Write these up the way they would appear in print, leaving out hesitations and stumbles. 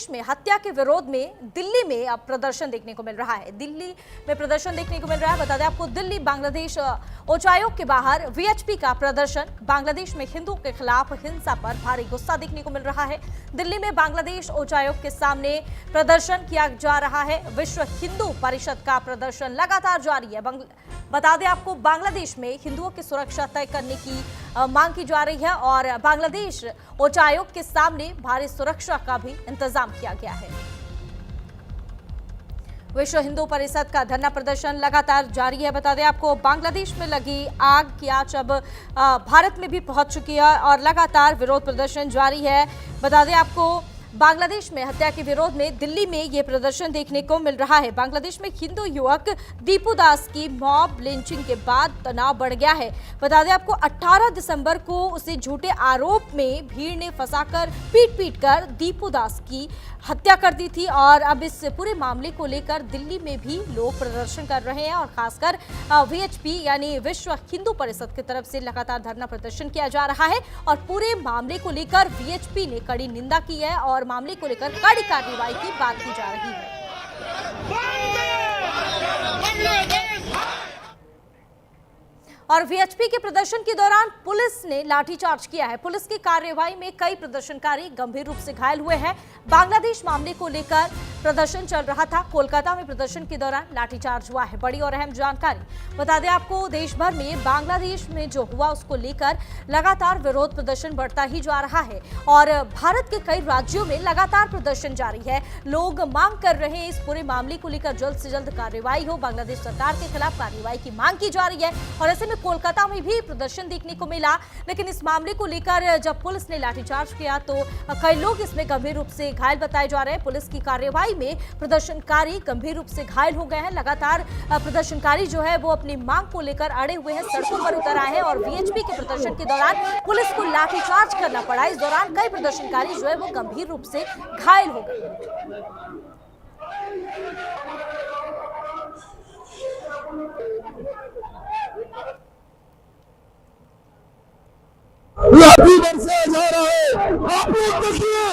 बांग्लादेश में हत्या के विरोध में दिल्ली में अब प्रदर्शन देखने को मिल रहा है। दिल्ली में प्रदर्शन देखने को मिल रहा है। बता दें आपको, दिल्ली बांग्लादेश उच्चायोग के बाहर वीएचपी का प्रदर्शन। बांग्लादेश में हिंदुओं के खिलाफ हिंसा पर भारी गुस्सा देखने को मिल रहा है। दिल्ली में बांग्लादेश उच्चायोग के सामने प्रदर्शन किया जा रहा है। विश्व हिंदू परिषद का प्रदर्शन लगातार जारी है। बता दें आपको, बांग्लादेश में हिंदुओं की सुरक्षा तय करने की मांग की जा रही है और बांग्लादेश उच्चायोग के सामने भारी सुरक्षा का भी इंतजाम किया गया है। विश्व हिंदू परिषद का धरना प्रदर्शन लगातार जारी है। बता दें आपको, बांग्लादेश में लगी आग की आंच अब भारत में भी पहुंच चुकी है और लगातार विरोध प्रदर्शन जारी है। बता दें आपको, बांग्लादेश में हत्या के विरोध में दिल्ली में यह प्रदर्शन देखने को मिल रहा है। बांग्लादेश में हिंदू युवक दीपू दास की मॉब लिंचिंग के बाद तनाव बढ़ गया है। बता दें आपको, 18 दिसंबर को उसे झूठे आरोप में भीड़ ने फंसाकर पीट कर दीपू दास की हत्या कर दी थी और अब इस पूरे मामले को लेकर दिल्ली में भी लोग प्रदर्शन कर रहे हैं और खासकर वीएचपी यानी विश्व हिंदू परिषद की तरफ से लगातार धरना प्रदर्शन किया जा रहा है और पूरे मामले को लेकर वीएचपी ने कड़ी निंदा की है और मामले को लेकर कड़ी कार्रवाई की बात की जा रही है। और वीएचपी के प्रदर्शन के दौरान पुलिस ने लाठीचार्ज किया है। पुलिस की कार्रवाई में कई प्रदर्शनकारी गंभीर रूप से घायल हुए हैं। बांग्लादेश मामले को लेकर प्रदर्शन चल रहा था। कोलकाता में प्रदर्शन के दौरान लाठीचार्ज हुआ है। बड़ी और अहम जानकारी बता दें आपको, देश भर में बांग्लादेश में जो हुआ उसको लेकर लगातार विरोध प्रदर्शन बढ़ता ही जा रहा है और भारत के कई राज्यों में लगातार प्रदर्शन जारी है। लोग मांग कर रहे हैं इस पूरे मामले को लेकर जल्द से जल्द कार्रवाई हो। बांग्लादेश सरकार के खिलाफ कार्रवाई की मांग की जा रही है और ऐसे में कोलकाता में भी प्रदर्शन देखने को मिला। लेकिन इस मामले को लेकर जब पुलिस ने लाठीचार्ज किया तो कई लोग इसमें गंभीर रूप से घायल बताए जा रहे हैं। पुलिस की कार्रवाई में प्रदर्शनकारी गंभीर रूप से घायल हो गए हैं। लगातार प्रदर्शनकारी जो है वो अपनी मांग को लेकर अड़े हुए हैं, सड़कों पर उतर आए हैं और वीएचपी के प्रदर्शन के दौरान पुलिस को लाठीचार्ज करना पड़ा। इस दौरान कई प्रदर्शनकारी जो है वो गंभीर रूप से घायल हो गए। लाठी बरसाया जा रहा है। आप लोग देखिए,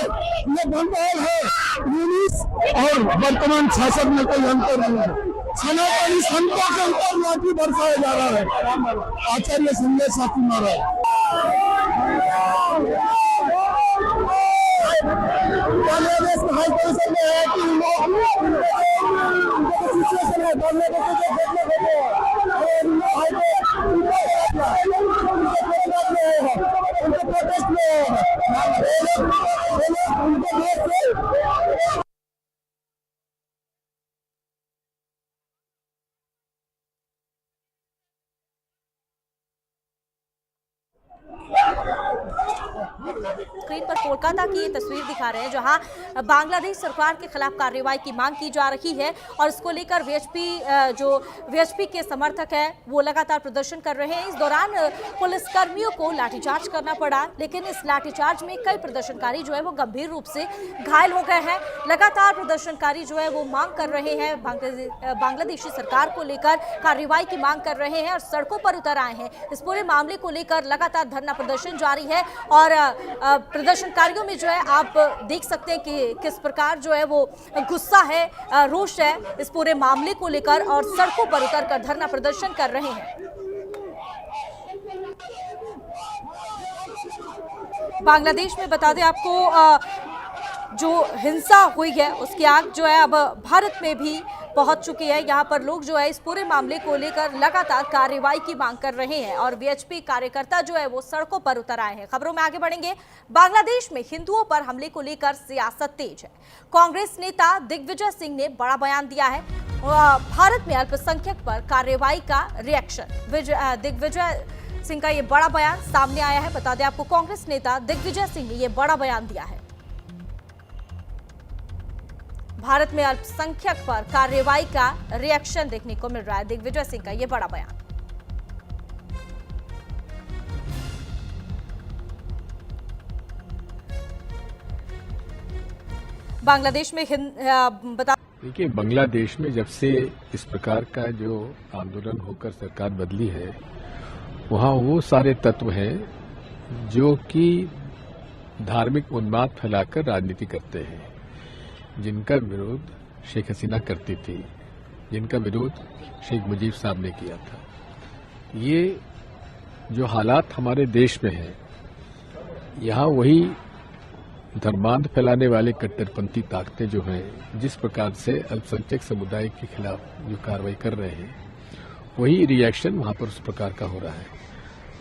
ये बंगाल है। यूनिस और वर्तमान शासक में कोई अंतर नहीं है। सनातनी संतों के ऊपर लाठी बरसाया जा रहा है। आचार्य संजय साथी महाराज बांग्लादेश में हाई कमीशन में है कि सिचुएशन है बांग्लादेश स्क्रीन पर कोलकाता की ये तस्वीर दिखा रहे हैं जहां बांग्लादेश सरकार के खिलाफ कार्रवाई की मांग की जा रही है और इसको लेकर वीएचपी के समर्थक है वो लगातार प्रदर्शन कर रहे हैं। इस दौरान पुलिसकर्मियों को लाठीचार्ज करना पड़ा, लेकिन इस लाठीचार्ज में कई प्रदर्शनकारी जो है वो गंभीर रूप से घायल हो गए हैं। लगातार प्रदर्शनकारी जो है वो मांग कर रहे हैं, बांग्लादेशी सरकार को लेकर कार्रवाई की मांग कर रहे हैं और सड़कों पर उतर आए हैं। इस पूरे मामले को लेकर लगातार धरना प्रदर्शन जारी है और प्रदर्शनकारियों में जो है आप देख सकते हैं कि किस प्रकार जो है वो गुस्सा है, रोष है इस पूरे मामले को लेकर और सड़कों पर उतरकर धरना प्रदर्शन कर रहे हैं। बांग्लादेश में बता दें आपको, जो हिंसा हुई है उसकी आग जो है अब भारत में भी पहुंच चुकी है। यहां पर लोग जो है इस पूरे मामले को लेकर लगातार कार्रवाई की मांग कर रहे हैं और वीएचपी कार्यकर्ता जो है वो सड़कों पर उतर आए हैं। खबरों में आगे बढ़ेंगे। बांग्लादेश में हिंदुओं पर हमले को लेकर सियासत तेज है। कांग्रेस नेता दिग्विजय सिंह ने बड़ा बयान दिया है। भारत में अल्पसंख्यक पर कार्रवाई का रिएक्शन। दिग्विजय सिंह का ये बड़ा बयान सामने आया है। बता दें आपको, कांग्रेस नेता दिग्विजय सिंह ने यह बड़ा बयान दिया है। भारत में अल्पसंख्यक पर कार्रवाई का रिएक्शन देखने को मिल रहा है। दिग्विजय सिंह का यह बड़ा बयान। बांग्लादेश में देखिए, बांग्लादेश में जब से इस प्रकार का जो आंदोलन होकर सरकार बदली है, वहाँ वो सारे तत्व हैं जो कि धार्मिक उन्माद फैलाकर राजनीति करते हैं। जिनका विरोध शेख हसीना करती थी, जिनका विरोध शेख मुजीब साहब ने किया था। ये जो हालात हमारे देश में हैं, यहाँ वही धर्मांध फैलाने वाले कट्टरपंथी ताकतें जो हैं, जिस प्रकार से अल्पसंख्यक समुदाय के खिलाफ जो कार्रवाई कर रहे हैं, वही रिएक्शन वहां पर उस प्रकार का हो रहा है।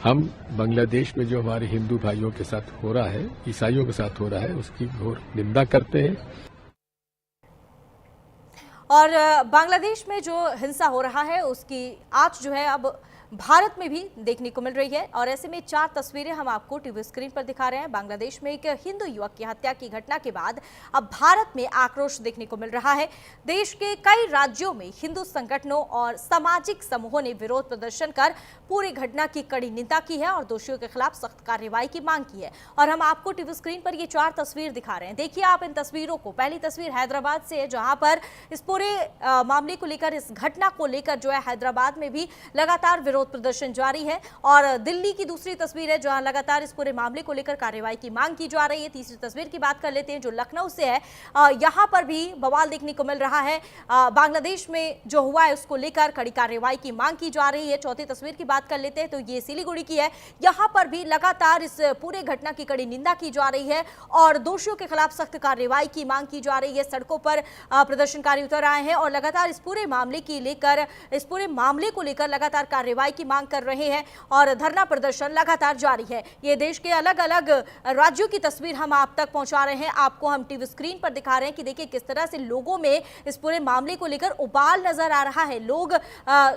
हम बांग्लादेश में जो हमारे हिंदू भाइयों के साथ हो रहा है, ईसाइयों के साथ हो रहा है, उसकी घोर निंदा करते हैं। और बांग्लादेश में जो हिंसा हो रहा है उसकी आंच जो है अब भारत में भी देखने को मिल रही है। और ऐसे में 4 तस्वीरें हम आपको टीवी स्क्रीन पर दिखा रहे हैं। बांग्लादेश में एक हिंदू युवक की हत्या की घटना के बाद अब भारत में आक्रोश देखने को मिल रहा है। देश के कई राज्यों में हिंदू संगठनों और सामाजिक समूहों ने विरोध प्रदर्शन कर पूरी घटना की कड़ी निंदा की है और दोषियों के खिलाफ सख्त कार्रवाई की मांग की है। और हम आपको टीवी स्क्रीन पर ये 4 तस्वीर दिखा रहे हैं। देखिए आप इन तस्वीरों को। पहली तस्वीर हैदराबाद से है, जहां पर इस पूरे मामले को लेकर, इस घटना को लेकर जो है हैदराबाद में भी लगातार विरोध प्रदर्शन जारी है। और दिल्ली की दूसरी तस्वीर है, जहां लगातार इस पूरे मामले को लेकर कार्रवाई की मांग की जा रही है। तीसरी तस्वीर की बात कर लेते हैं जो लखनऊ से है। यहां पर भी बवाल देखने को मिल रहा है। बांग्लादेश में जो हुआ है उसको लेकर कड़ी कार्रवाई की मांग की जा रही है। चौथी तस्वीर की बात कर लेते हैं तो ये सिलीगुड़ी की है। यहां पर भी लगातार इस पूरे घटना की कड़ी निंदा की जा रही है और दोषियों के खिलाफ सख्त कार्रवाई की मांग की जा रही है। सड़कों पर प्रदर्शनकारी उतर आए हैं और लगातार इस पूरे मामले को लेकर लगातार कार्रवाई की मांग कर रहे हैं और धरना प्रदर्शन लगातार जारी है। ये देश के अलग अलग राज्यों की तस्वीर हम आप तक पहुंचा रहे हैं। आपको हम टीवी स्क्रीन पर दिखा रहे हैं कि देखिए किस तरह से लोगों में इस पूरे मामले को लेकर उबाल नजर आ रहा है। लोग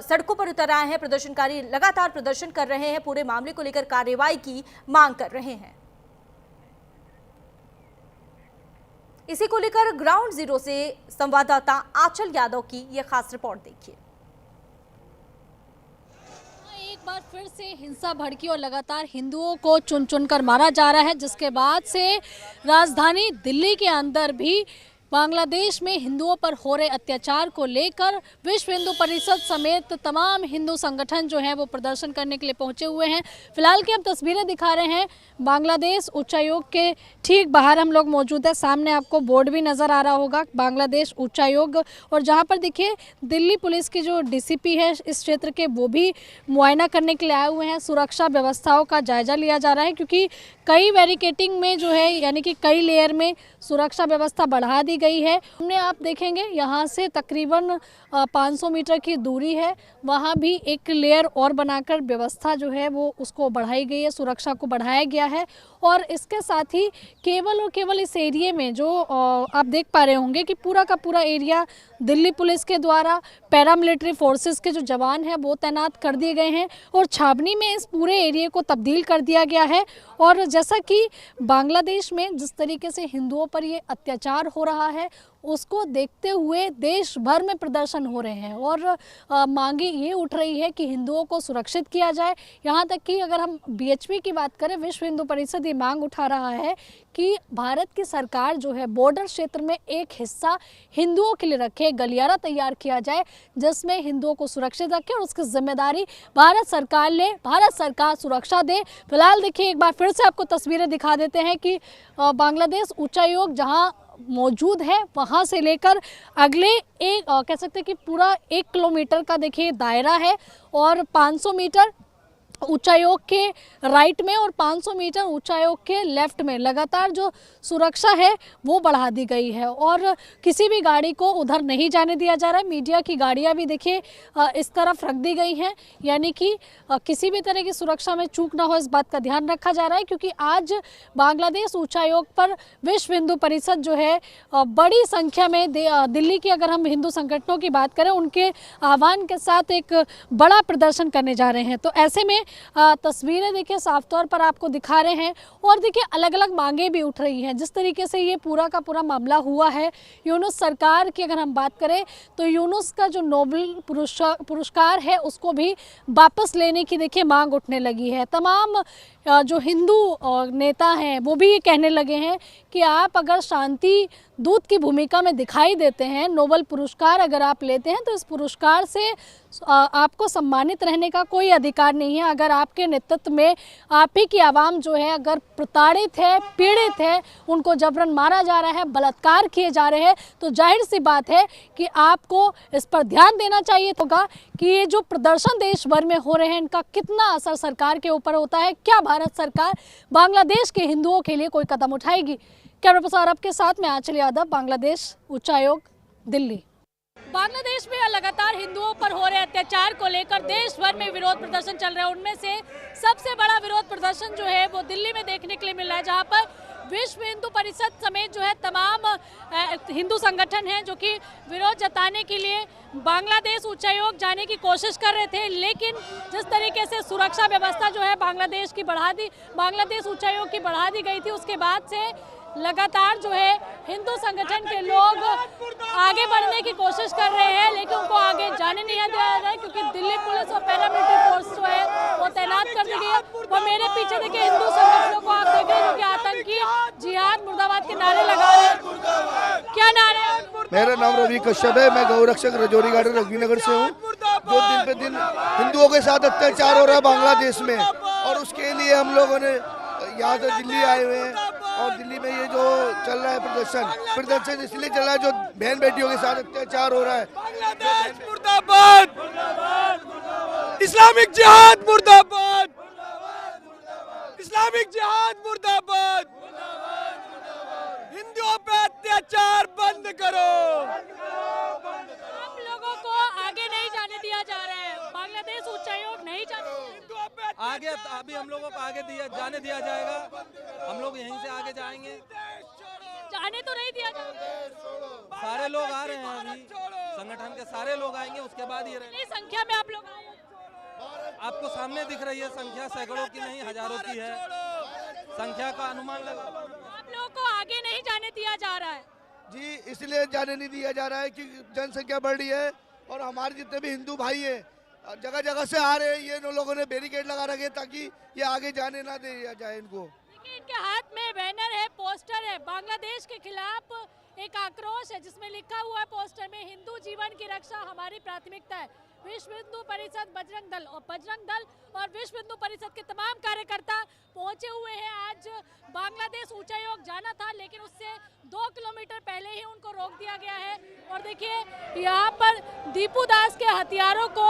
सड़कों पर उतर आए हैं, प्रदर्शनकारी लगातार प्रदर्शन कर रहे हैं, पूरे मामले को लेकर कार्रवाई की मांग कर रहे हैं। इसी को लेकर ग्राउंड जीरो से संवाददाता आंचल यादव की यह खास रिपोर्ट देखिए। एक बार फिर से हिंसा भड़की और लगातार हिंदुओं को चुन चुन कर मारा जा रहा है, जिसके बाद से राजधानी दिल्ली के अंदर भी बांग्लादेश में हिंदुओं पर हो रहे अत्याचार को लेकर विश्व हिंदू परिषद समेत तमाम हिंदू संगठन जो हैं वो प्रदर्शन करने के लिए पहुंचे हुए हैं। फिलहाल की हम तस्वीरें दिखा रहे हैं बांग्लादेश उच्चायोग के ठीक बाहर हम लोग मौजूद है। सामने आपको बोर्ड भी नज़र आ रहा होगा, बांग्लादेश उच्चायोग। और जहां पर देखिए दिल्ली पुलिस की जो डीसीपी है इस क्षेत्र के, वो भी मुआयना करने के लिए आए हुए हैं। सुरक्षा व्यवस्थाओं का जायजा लिया जा रहा है क्योंकि कई बैरिकेटिंग में जो है, यानी कि कई लेयर में सुरक्षा व्यवस्था बढ़ा दी गई है। हमने आप देखेंगे यहाँ से तकरीबन 500 मीटर की दूरी है, वहाँ भी एक लेयर और बनाकर व्यवस्था जो है वो उसको बढ़ाई गई है, सुरक्षा को बढ़ाया गया है। और इसके साथ ही केवल और केवल इस एरिया में जो आप देख पा रहे होंगे कि पूरा का पूरा एरिया दिल्ली पुलिस के द्वारा पैरामिलिट्री फोर्सेस के जो जवान हैं वो तैनात कर दिए गए हैं और छावनी में इस पूरे एरिया को तब्दील कर दिया गया है। और जैसा कि बांग्लादेश में जिस तरीके से हिंदुओं पर ये अत्याचार हो रहा है उसको देखते हुए देश भर में प्रदर्शन हो रहे हैं और मांगे ये उठ रही है कि हिंदुओं को सुरक्षित किया जाए। यहाँ तक कि अगर हम बीएचपी की बात करें, विश्व हिंदू परिषद ये मांग उठा रहा है कि भारत की सरकार जो है बॉर्डर क्षेत्र में एक हिस्सा हिंदुओं के लिए रखे, गलियारा तैयार किया जाए जिसमें हिंदुओं को सुरक्षित रखे और उसकी जिम्मेदारी भारत सरकार ले, भारत सरकार सुरक्षा दे। फिलहाल देखिए एक बार फिर से आपको तस्वीरें दिखा देते हैं कि बांग्लादेश उच्चायोग जहाँ मौजूद है वहाँ से लेकर अगले कह सकते हैं कि पूरा 1 किलोमीटर का देखिए दायरा है और 500 मीटर उच्चायोग के राइट में और 500 मीटर उच्चायोग के लेफ्ट में लगातार जो सुरक्षा है वो बढ़ा दी गई है और किसी भी गाड़ी को उधर नहीं जाने दिया जा रहा है। मीडिया की गाड़ियां भी देखिए इस तरफ रख दी गई हैं, यानी कि किसी भी तरह की सुरक्षा में चूक ना हो इस बात का ध्यान रखा जा रहा है क्योंकि आज बांग्लादेश उच्चायोग पर विश्व हिंदू परिषद जो है बड़ी संख्या में दिल्ली की अगर हम हिंदू संगठनों की बात करें उनके आह्वान के साथ एक बड़ा प्रदर्शन करने जा रहे हैं। तो ऐसे में तस्वीरें देखिए साफ तौर पर आपको दिखा रहे हैं और देखिए अलग अलग मांगे भी उठ रही हैं। जिस तरीके से ये पूरा का पूरा मामला हुआ है, यूनुस सरकार की अगर हम बात करें तो यूनुस का जो नोबेल पुरस्कार है उसको भी वापस लेने की देखिए मांग उठने लगी है। तमाम जो हिंदू नेता हैं वो भी ये कहने लगे हैं कि आप अगर शांति दूत की भूमिका में दिखाई देते हैं, नोबेल पुरस्कार अगर आप लेते हैं, तो इस पुरस्कार से आपको सम्मानित रहने का कोई अधिकार नहीं है। अगर आपके नेतृत्व में आप ही की आवाम जो है अगर प्रताड़ित है, पीड़ित है, उनको जबरन मारा जा रहा है, बलात्कार किए जा रहे हैं, तो जाहिर सी बात है कि आपको इस पर ध्यान देना चाहिए होगा कि ये जो प्रदर्शन देश भर में हो रहे हैं इनका कितना असर सरकार के ऊपर होता है। क्या भारत सरकार बांग्लादेश के हिंदुओं के लिए कोई कदम उठाएगी? कैमरा पर्सन सौरभ के साथ मैं आंचल यादव, बांग्लादेश उच्चायोग, दिल्ली। बांग्लादेश में लगातार हिंदुओं पर हो रहे अत्याचार को लेकर देश भर में विरोध प्रदर्शन चल रहे हैं। उनमें से सबसे बड़ा विरोध प्रदर्शन जो है वो दिल्ली में देखने के लिए मिल रहा है, जहां पर विश्व हिंदू परिषद समेत जो है तमाम हिंदू संगठन हैं जो कि विरोध जताने के लिए बांग्लादेश उच्चायोग जाने की कोशिश कर रहे थे, लेकिन जिस तरीके से सुरक्षा व्यवस्था जो है बांग्लादेश उच्चायोग की बढ़ा दी गई थी, उसके बाद से लगातार जो है हिंदू संगठन के लोग आगे बढ़ने की कोशिश कर रहे हैं, लेकिन उनको आगे जाने नहीं दिया जा रहा है क्योंकि दिल्ली पुलिस और पैरामिलिट्री फोर्स जो है वो तैनात कर दी गई है। और मेरे पीछे देखिए हिंदू संगठनों को आप देख रहे हैं जो कि आतंकी जिहाद मुर्दाबाद के नारे लगा रहे हैं। क्या नारे हैं? मेरा नाम रवि कश्यप है, मैं गौरक्षक रजौरी गार्डन रघुवीरनगर से हूँ। जो दिन पे दिन हिंदुओं के साथ अत्याचार हो रहा है बांग्लादेश में, और उसके लिए हम लोगों ने यहाँ से दिल्ली आए हुए हैं। और दिल्ली में ये जो चल रहा है प्रदर्शन इसलिए चल रहा है जो बहन बेटियों के साथ अत्याचार हो रहा है। बांग्लादेश मुर्दाबाद, इस्लामिक जिहाद मुर्दाबाद, इस्लामिक जिहाद मुर्दाबाद, हिंदुओं पे अत्याचार बंद करो। हम लोगों को आगे नहीं जाने दिया जा रहा है, बांग्लादेश उच्चायोग नहीं जाने आगे, अभी हम लोगों को आगे जाने दिया जाएगा, हम लोग यहीं से आगे जाएंगे। जाने तो नहीं दिया जाएगा। सारे लोग आ रहे हैं, अभी संगठन के सारे लोग आएंगे, उसके बाद ये रहेंगे। संख्या में आप लोग आए हैं? आपको सामने दिख रही है संख्या, सैकड़ों की नहीं हजारों की है संख्या का अनुमान लगा। आप लोगों को आगे नहीं जाने दिया जा रहा है जी, इसलिए जाने नहीं दिया जा रहा है कि जनसंख्या बढ़ रही है और हमारे जितने भी हिंदू भाई हैं जगह जगह से आ रहे हैं। ये लोगों ने बैरिकेड लगा रखे ताकि ये आगे जाने ना दिया जाए इनको। इनके हाथ में बैनर है, पोस्टर है, बांग्लादेश के खिलाफ एक आक्रोश है जिसमें लिखा हुआ है पोस्टर में, हिंदू जीवन की रक्षा हमारी प्राथमिकता है। विश्व हिंदू परिषद, बजरंग दल और विश्व हिंदू परिषद के तमाम कार्यकर्ता पहुंचे हुए हैं। आज बांग्लादेश उच्चायोग जाना था, लेकिन उससे 2 किलोमीटर पहले ही उनको रोक दिया गया है। और देखिए यहाँ पर दीपू दास के हथियारों को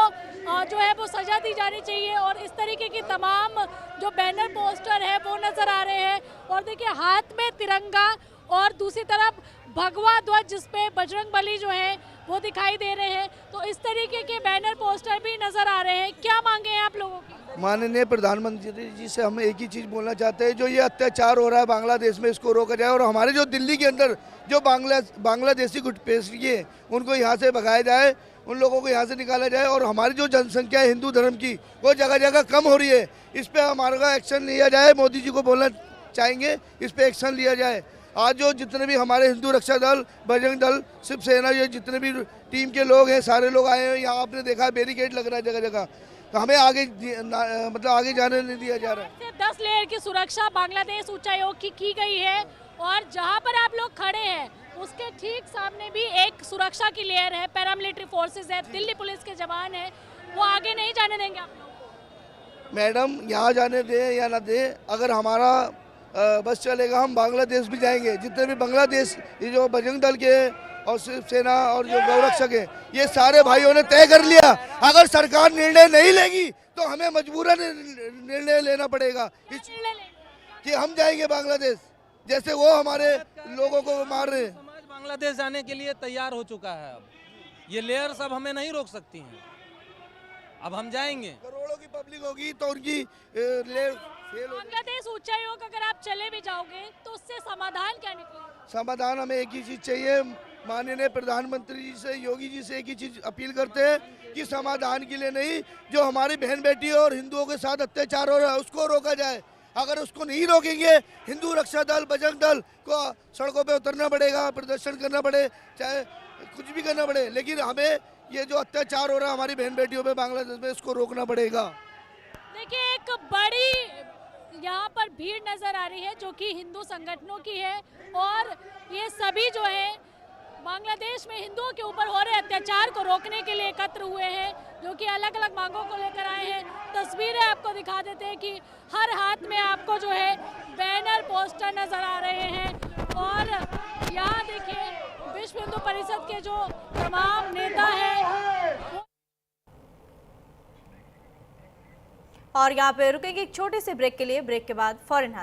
जो है वो सजा दी जानी चाहिए, और इस तरीके की तमाम जो बैनर पोस्टर है वो नजर आ रहे हैं। और देखिए हाथ में तिरंगा और दूसरी तरफ भगवा ध्वज जिसपे बजरंग बली जो है वो दिखाई दे रहे हैं। तो इस तरीके के बैनर पोस्टर भी नजर आ रहे हैं। क्या मांगे हैं आप लोगों की? माननीय प्रधानमंत्री जी से हम एक ही चीज़ बोलना चाहते हैं, जो ये अत्याचार हो रहा है बांग्लादेश में इसको रोका जाए, और हमारे जो दिल्ली के अंदर जो बांग्लादेशी घुसपैठिए हैं उनको यहाँ से भगाया जाए, उन लोगों को यहाँ से निकाला जाए। और हमारी जो जनसंख्या है हिंदू धर्म की वो जगह जगह कम हो रही है, इस पर हमारा एक्शन लिया जाए। मोदी जी को बोलना चाहेंगे इस पर एक्शन लिया जाए। आज जो जितने भी हमारे हिंदू रक्षा दल, बजरंग दल, शिवसेना, ये जितने भी टीम के लोग हैं सारे लोग आए हैं यहाँ। आपने देखा बैरिकेड लग रहा है जगह जगह, तो हमें आगे मतलब आगे जाने नहीं दिया जा रहा है। 10 लेयर की सुरक्षा बांग्लादेश उच्चायोग की गई है, और जहां पर आप लोग खड़े हैं उसके ठीक सामने भी एक सुरक्षा की लेयर है, पैरामिलिट्री फोर्सेस है, दिल्ली पुलिस के जवान है, वो आगे नहीं जाने देंगे आप लोग? मैडम यहाँ जाने दें या ना दें, अगर हमारा बस चलेगा हम बांग्लादेश भी जाएंगे। जितने भी बांग्लादेश ये जो बजरंग दल के और शिवसेना और जो गौरक्षक है ये सारे भाइयों ने तय कर लिया, अगर सरकार निर्णय नहीं लेगी तो हमें मजबूरन निर्णय लेना पड़ेगा कि हम जाएंगे बांग्लादेश, जैसे वो हमारे लोगों को मार रहे हैं। समाज बांग्लादेश जाने के लिए तैयार हो चुका है। अब ये लेयर सब हमें नहीं रोक सकती हैं, अब हम जाएंगे। करोड़ों की पब्लिक होगी तो उनकी बांग्लादेश उच्चायोग अगर आप चले भी जाओगे तो उससे समाधान क्या निकलेगा? समाधान हमें एक ही चीज चाहिए, माननीय प्रधानमंत्री जी से, योगी जी से एक ही चीज अपील करते हैं कि समाधान के लिए नहीं, जो हमारी बहन बेटी और हिंदुओं के साथ अत्याचार हो रहा है उसको रोका जाए। अगर उसको नहीं रोकेंगे हिंदू रक्षा दल, बजरंग दल को सड़कों पे उतरना पड़ेगा, प्रदर्शन करना पड़े, चाहे कुछ भी करना पड़े, लेकिन हमें ये जो अत्याचार हो रहा है हमारी बहन बेटियों पे बांग्लादेश में, इसको रोकना पड़ेगा। देखिए एक बड़ी यहाँ पर भीड़ नजर आ रही है जो कि हिंदू संगठनों की है और ये सभी जो है बांग्लादेश में हिंदुओं के ऊपर हो रहे अत्याचार को रोकने के लिए एकत्र हुए हैं, जो कि अलग अलग मांगों को लेकर आए हैं। तस्वीरें आपको दिखा देते हैं कि हर हाथ में आपको जो है बैनर पोस्टर नजर आ रहे हैं और यहाँ देखिए विश्व हिंदू परिषद के जो तमाम नेता हैं। और यहाँ पे रुकेंगे एक छोटे से ब्रेक के लिए, ब्रेक के बाद फौरन